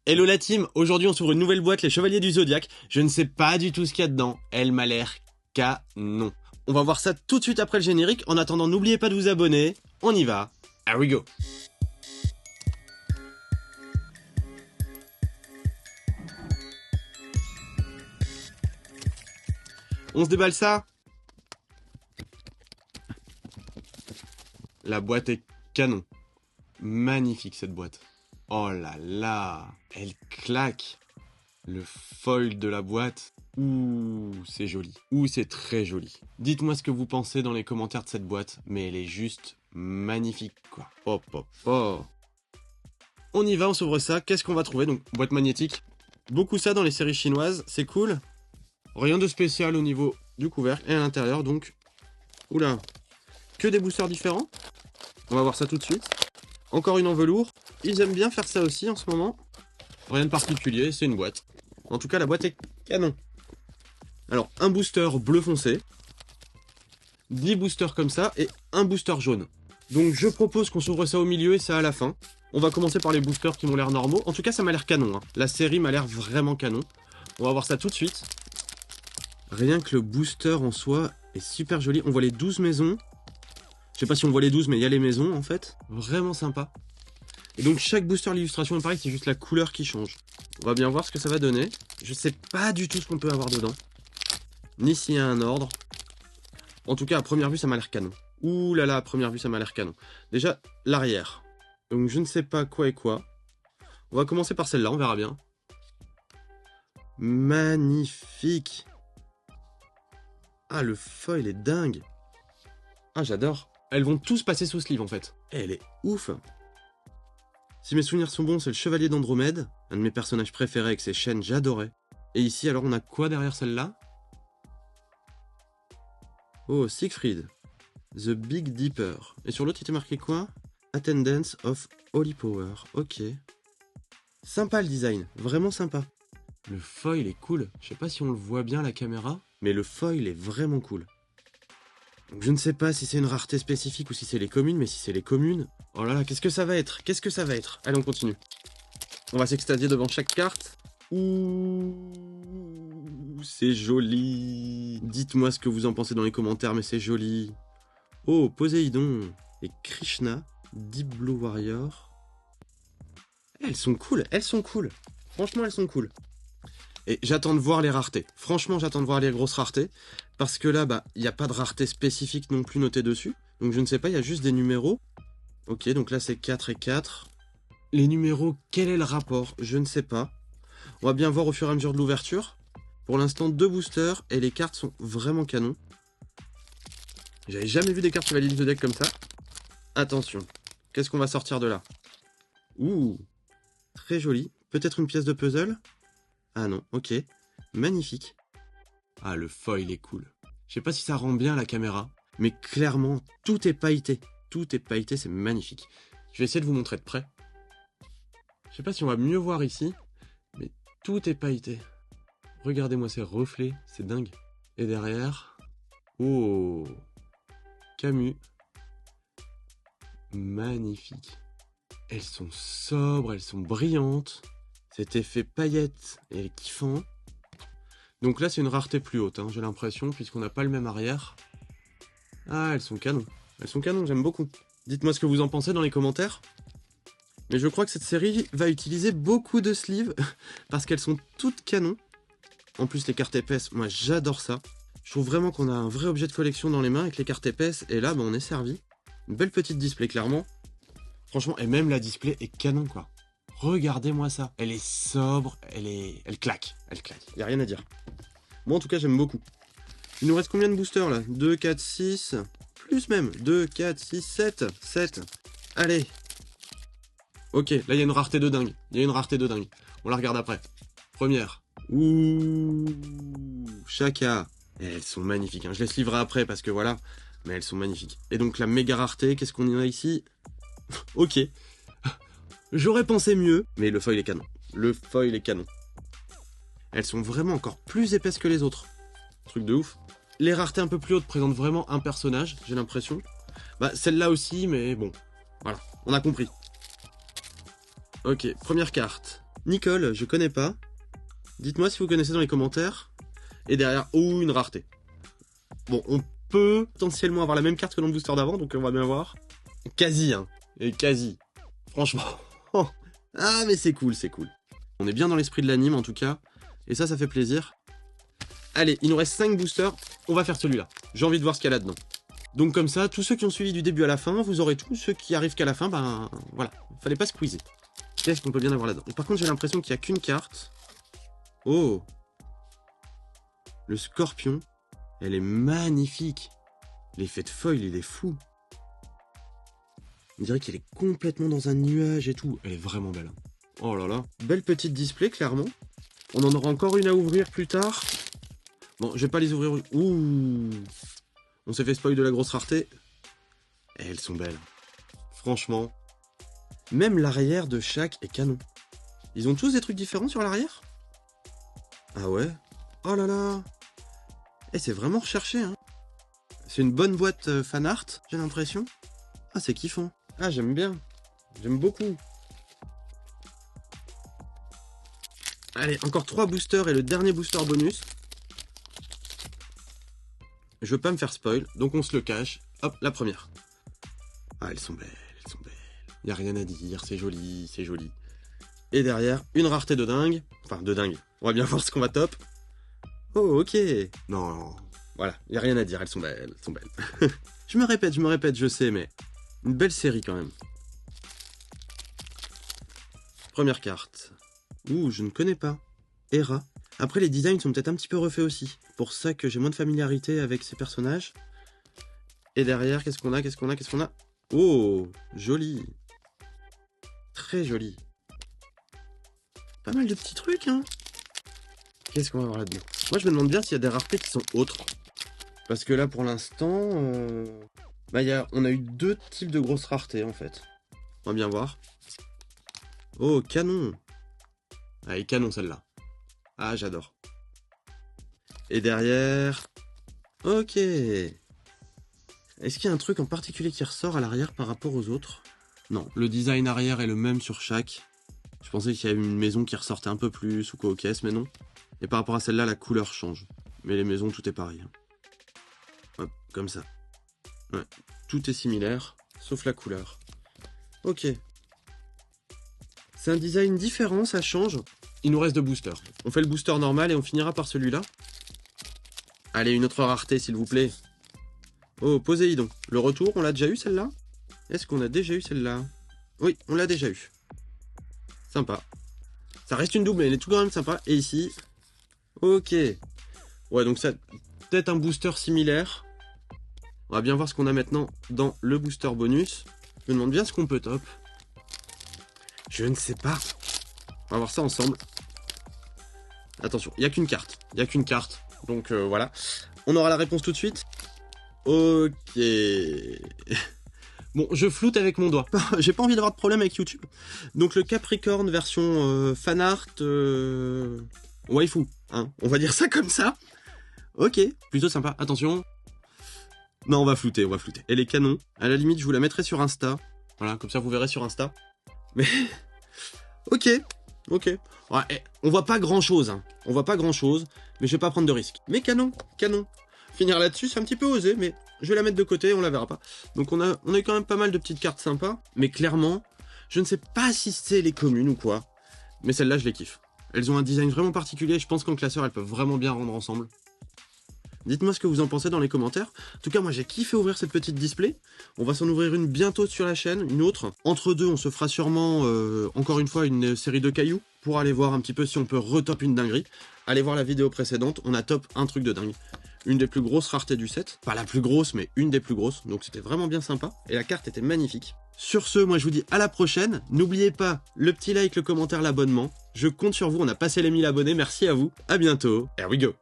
Hello la team, aujourd'hui on s'ouvre une nouvelle boîte, les Chevaliers du Zodiaque. Je ne sais pas du tout ce qu'il y a dedans, elle m'a l'air canon. On va voir ça tout de suite après le générique. En attendant, n'oubliez pas de vous abonner. On y va, here we go. On se déballe ça. La boîte est canon. Magnifique cette boîte. Oh là là, elle claque. Le foil de la boîte. Ouh, c'est joli. Ouh, c'est très joli. Dites-moi ce que vous pensez dans les commentaires de cette boîte, mais elle est juste magnifique, quoi. Hop, hop, hop. On y va, on s'ouvre ça. Qu'est-ce qu'on va trouver? Donc, boîte magnétique. Beaucoup ça dans les séries chinoises, c'est cool. Rien de spécial au niveau du couvercle et à l'intérieur, donc... Oula, que des boosters différents. On va voir ça tout de suite. Encore une en velours. Ils aiment bien faire ça aussi en ce moment. Rien de particulier, c'est une boîte. En tout cas, la boîte est canon. Alors, un booster bleu foncé. 10 boosters comme ça et un booster jaune. Donc, je propose qu'on s'ouvre ça au milieu et ça à la fin. On va commencer par les boosters qui m'ont l'air normaux. En tout cas, ça m'a l'air canon. Hein. La série m'a l'air vraiment canon. On va voir ça tout de suite. Rien que le booster en soi est super joli. On voit les 12 maisons. Je sais pas si on voit les 12, mais il y a les maisons en fait. Vraiment sympa. Et donc chaque booster, l'illustration est pareil, c'est juste la couleur qui change. On va bien voir ce que ça va donner. Je sais pas du tout ce qu'on peut avoir dedans. Ni s'il y a un ordre. En tout cas, à première vue, ça m'a l'air canon. Ouh là là, à première vue, ça m'a l'air canon. Déjà, l'arrière. Donc je ne sais pas quoi et quoi. On va commencer par celle-là, on verra bien. Magnifique. Ah, le foil est dingue. Ah, j'adore. Elles vont tous passer sous sleeve en fait. Elle est ouf. Si mes souvenirs sont bons, c'est le Chevalier d'Andromède, un de mes personnages préférés avec ses chaînes, j'adorais. Et ici, alors, on a quoi derrière celle-là? Oh, Siegfried, The Big Dipper. Et sur l'autre, il était marqué quoi? Attendance of Holy Power. Ok. Sympa le design, vraiment sympa. Le foil est cool. Je sais pas si on le voit bien à la caméra, mais le foil est vraiment cool. Donc je ne sais pas si c'est une rareté spécifique ou si c'est les communes, mais si c'est les communes... Oh là là, qu'est-ce que ça va être? Qu'est-ce que ça va être? Allez, on continue. On va s'extasier devant chaque carte. Ouh, c'est joli. Dites-moi ce que vous en pensez dans les commentaires, mais c'est joli. Oh, Poséidon et Krishna, Deep Blue Warrior. Elles sont cool, elles sont cool. Franchement, elles sont cool. Et j'attends de voir les raretés. Franchement, j'attends de voir les grosses raretés. Parce que là, bah, il n'y a pas de rareté spécifique non plus notée dessus. Donc je ne sais pas, il y a juste des numéros. Ok, donc là c'est 4 et 4. Les numéros, quel est le rapport? Je ne sais pas. On va bien voir au fur et à mesure de l'ouverture. Pour l'instant, 2 boosters et les cartes sont vraiment canons. J'avais jamais vu des cartes Chevalier du Zodiaque comme ça. Attention, qu'est-ce qu'on va sortir de là? Ouh, très joli. Peut-être une pièce de puzzle? Ah non, ok. Magnifique. Ah, le foil est cool. Je sais pas si ça rend bien à la caméra, mais clairement, tout est pailleté. Tout est pailleté, c'est magnifique. Je vais essayer de vous montrer de près. Je sais pas si on va mieux voir ici, mais tout est pailleté. Regardez-moi ces reflets, c'est dingue. Et derrière... Oh, Camus. Magnifique. Elles sont sobres, elles sont brillantes. Cet effet paillette est kiffant. Donc là, c'est une rareté plus haute, hein, j'ai l'impression, puisqu'on n'a pas le même arrière. Ah, elles sont canons. Elles sont canons, j'aime beaucoup. Dites-moi ce que vous en pensez dans les commentaires. Mais je crois que cette série va utiliser beaucoup de sleeves, parce qu'elles sont toutes canons. En plus, les cartes épaisses, moi j'adore ça. Je trouve vraiment qu'on a un vrai objet de collection dans les mains avec les cartes épaisses, et là, bah, on est servi. Une belle petite display, clairement. Franchement, et même la display est canon, quoi. Regardez-moi ça. Elle est sobre, elle claque. Elle claque. Y a rien à dire. Moi, en tout cas, j'aime beaucoup. Il nous reste combien de boosters, là? 2, 4, 6... Plus même. 2, 4, 6, 7. 7. Allez. Ok, là, il y a une rareté de dingue. Il y a une rareté de dingue. On la regarde après. Première. Ouh. Chaka. Et elles sont magnifiques. Hein. Je les livrerai après parce que voilà. Mais elles sont magnifiques. Et donc, la méga rareté, qu'est-ce qu'on a ici? Ok. J'aurais pensé mieux, mais le foil est canon. Le foil est canon. Elles sont vraiment encore plus épaisses que les autres. Truc de ouf. Les raretés un peu plus hautes présentent vraiment un personnage, j'ai l'impression. Bah, celle-là aussi, mais bon. Voilà, on a compris. Ok, première carte. Nicole, je connais pas. Dites-moi si vous connaissez dans les commentaires. Et derrière, oh, une rareté. Bon, on peut potentiellement avoir la même carte que dans le booster d'avant, donc on va bien voir. Quasi, hein. Et quasi. Franchement. Ah, mais c'est cool, c'est cool. On est bien dans l'esprit de l'anime, en tout cas. Et ça fait plaisir. Allez, il nous reste 5 boosters. On va faire celui-là. J'ai envie de voir ce qu'il y a là-dedans. Donc comme ça, tous ceux qui ont suivi du début à la fin, vous aurez tout. Ceux qui arrivent qu'à la fin, ben voilà. Fallait pas squeezer. Qu'est-ce qu'on peut bien avoir là-dedans? Par contre, j'ai l'impression qu'il n'y a qu'une carte. Oh! Le scorpion. Elle est magnifique. L'effet de foil, il est fou. On dirait qu'il est complètement dans un nuage et tout. Elle est vraiment belle. Oh là là. Belle petite display, clairement. On en aura encore une à ouvrir plus tard. Bon, je vais pas les ouvrir. Ouh. On s'est fait spoil de la grosse rareté. Et elles sont belles. Franchement. Même l'arrière de chaque est canon. Ils ont tous des trucs différents sur l'arrière? Ah ouais? Oh là là. Eh, c'est vraiment recherché, hein. C'est une bonne boîte fan art, j'ai l'impression. Ah, c'est kiffant. Ah, j'aime bien. J'aime beaucoup. Allez, encore 3 boosters et le dernier booster bonus. Je veux pas me faire spoil, donc on se le cache. Hop, la première. Ah, elles sont belles, elles sont belles. Y a rien à dire, c'est joli, c'est joli. Et derrière, une rareté de dingue. Enfin, de dingue. On va bien voir ce qu'on va top. Oh, ok. Non, voilà, y a rien à dire, elles sont belles, elles sont belles. je me répète, je sais, mais... Une belle série quand même. Première carte. Ouh, je ne connais pas. Hera. Après, les designs sont peut-être un petit peu refaits aussi. Pour ça que j'ai moins de familiarité avec ces personnages. Et derrière, qu'est-ce qu'on a? Oh, joli. Très joli. Pas mal de petits trucs, hein. Qu'est-ce qu'on va avoir là-dedans? Moi, je me demande bien s'il y a des raretés qui sont autres. Parce que là, pour l'instant... Bah, on a eu 2 types de grosses raretés, en fait. On va bien voir. Oh, canon. Ah, elle est canon, celle-là. Ah, j'adore. Et derrière... Ok. Est-ce qu'il y a un truc en particulier qui ressort à l'arrière par rapport aux autres? Non, le design arrière est le même sur chaque. Je pensais qu'il y avait une maison qui ressortait un peu plus ou quoi aux caisses, mais non. Et par rapport à celle-là, la couleur change. Mais les maisons, tout est pareil. Hop, comme ça. Ouais, tout est similaire, sauf la couleur. Ok. C'est un design différent, ça change. Il nous reste 2 boosters. On fait le booster normal et on finira par celui-là. Allez, une autre rareté, s'il vous plaît. Oh, Poséidon. Le retour, on l'a déjà eu, celle-là? Est-ce qu'on a déjà eu celle-là? Oui, on l'a déjà eu. Sympa. Ça reste une double, mais elle est tout quand même sympa. Et ici... Ok. Ouais, donc ça... Peut-être un booster similaire. On va bien voir ce qu'on a maintenant dans le booster bonus. Je me demande bien ce qu'on peut top. Je ne sais pas. On va voir ça ensemble. Attention, il n'y a qu'une carte. Il n'y a qu'une carte. Donc voilà. On aura la réponse tout de suite. Ok. Bon, je floute avec mon doigt. J'ai pas envie d'avoir de problème avec YouTube. Donc le Capricorne version fanart waifu. Hein, on va dire ça comme ça. Ok, plutôt sympa. Attention. Non, on va flouter, Elle est canon. À la limite, je vous la mettrai sur Insta. Voilà, comme ça vous verrez sur Insta. Mais... Ok. Ouais, on voit pas grand-chose, hein. On voit pas grand-chose, mais je vais pas prendre de risques. Mais canon. Finir là-dessus, c'est un petit peu osé, mais je vais la mettre de côté, on la verra pas. Donc on a eu quand même pas mal de petites cartes sympas, mais clairement, je ne sais pas si c'est les communes ou quoi, mais celles-là, je les kiffe. Elles ont un design vraiment particulier, je pense qu'en classeur, elles peuvent vraiment bien rendre ensemble. Dites-moi ce que vous en pensez dans les commentaires. En tout cas, moi j'ai kiffé ouvrir cette petite display. On va s'en ouvrir une bientôt sur la chaîne, une autre. Entre deux, on se fera sûrement, encore une fois, une série de cailloux pour aller voir un petit peu si on peut retop une dinguerie. Allez voir la vidéo précédente, on a top un truc de dingue. Une des plus grosses raretés du set. Pas la plus grosse, mais une des plus grosses. Donc c'était vraiment bien sympa. Et la carte était magnifique. Sur ce, moi je vous dis à la prochaine. N'oubliez pas le petit like, le commentaire, l'abonnement. Je compte sur vous, on a passé les 1000 abonnés. Merci à vous. À bientôt. Here we go.